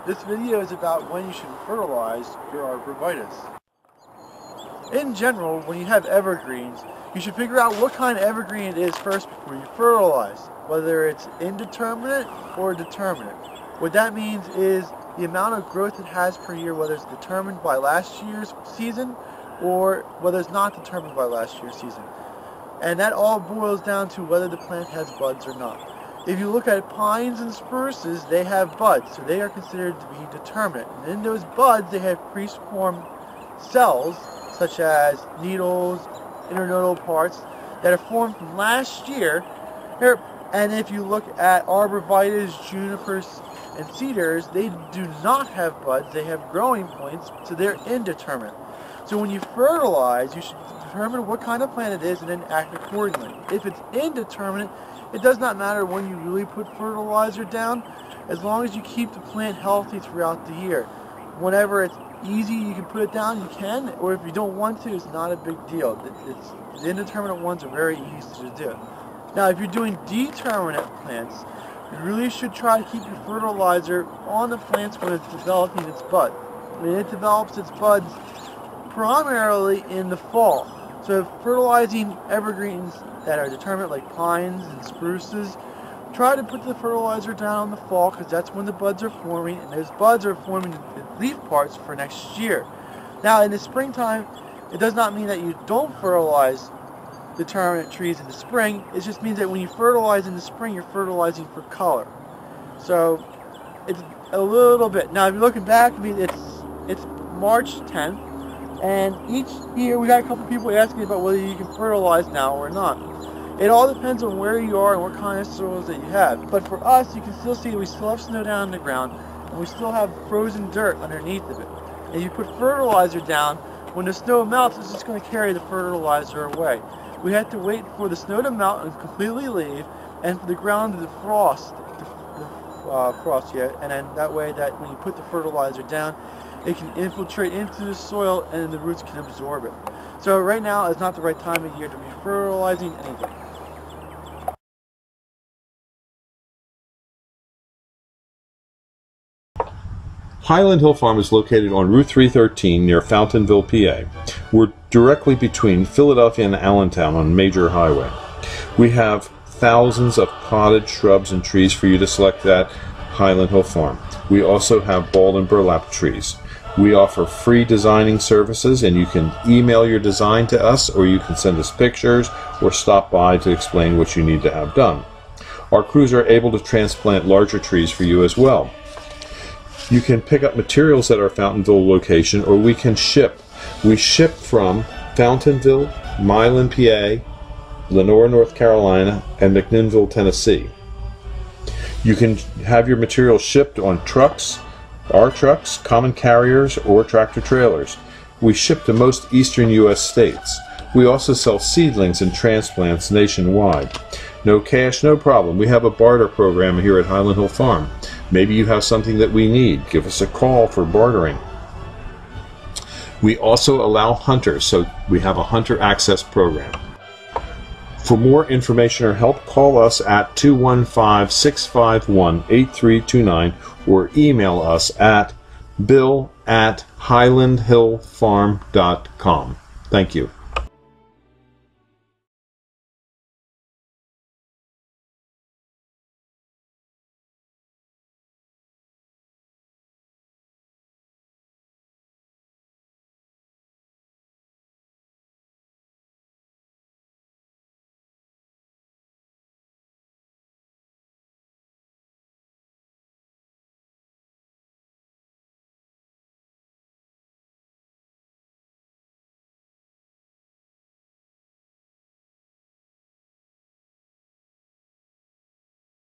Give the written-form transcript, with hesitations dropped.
This video is about when you should fertilize your arborvitae. In general, when you have evergreens, you should figure out what kind of evergreen it is first before you fertilize, whether it's indeterminate or determinate. What that means is the amount of growth it has per year, whether it's determined by last year's season or whether it's not determined by last year's season. And that all boils down to whether the plant has buds or not. If you look at pines and spruces, they have buds, so they are considered to be determinate. And in those buds, they have preformed cells, such as needles, internodal parts, that are formed from last year. And if you look at arborvitae, junipers, and cedars, they do not have buds, they have growing points, so they're indeterminate. So when you fertilize, you should determine what kind of plant it is and then act accordingly. If it's indeterminate, it does not matter when you really put fertilizer down, as long as you keep the plant healthy throughout the year. Whenever it's easy, you can put it down, you can, or if you don't want to, it's not a big deal. The indeterminate ones are very easy to do. Now, if you're doing determinate plants, you really should try to keep your fertilizer on the plants when it's developing its bud. It develops its buds primarily in the fall. So fertilizing evergreens that are determinate, like pines and spruces, try to put the fertilizer down in the fall, because that's when the buds are forming, and those buds are forming the leaf parts for next year. Now in the springtime, it does not mean that you don't fertilize determinate trees in the spring. It just means that when you fertilize in the spring, you're fertilizing for color. So it's a little bit. Now if you're looking back, I mean, it's March 10th, and each year we got a couple people asking about whether you can fertilize now or not. It all depends on where you are and what kind of soils that you have. But for us, you can still see we still have snow down on the ground, and we still have frozen dirt underneath of it. And you put fertilizer down, when the snow melts, it's just going to carry the fertilizer away. We have to wait for the snow to melt and completely leave, and for the ground to defrost yet, and then that way that when you put the fertilizer down, it can infiltrate into the soil and the roots can absorb it. So right now is not the right time of year to be fertilizing anything. Highland Hill Farm is located on Route 313 near Fountainville, PA. We're directly between Philadelphia and Allentown on a major highway. We have thousands of potted shrubs and trees for you to select at Highland Hill Farm. We also have bald and burlap trees. We offer free designing services, and you can email your design to us, or you can send us pictures or stop by to explain what you need to have done. Our crews are able to transplant larger trees for you as well. You can pick up materials at our Fountainville location, or we can ship. We ship from Fountainville, Milan, PA, Lenore, North Carolina, and McMinnville, Tennessee. You can have your materials shipped on trucks, our trucks, common carriers, or tractor trailers. We ship to most eastern U.S. states. We also sell seedlings and transplants nationwide. No cash, no problem. We have a barter program here at Highland Hill Farm. Maybe you have something that we need. Give us a call for bartering. We also allow hunters, so we have a hunter access program. For more information or help, call us at 215-651-8329 or email us at bill@highlandhillfarm.com. Thank you.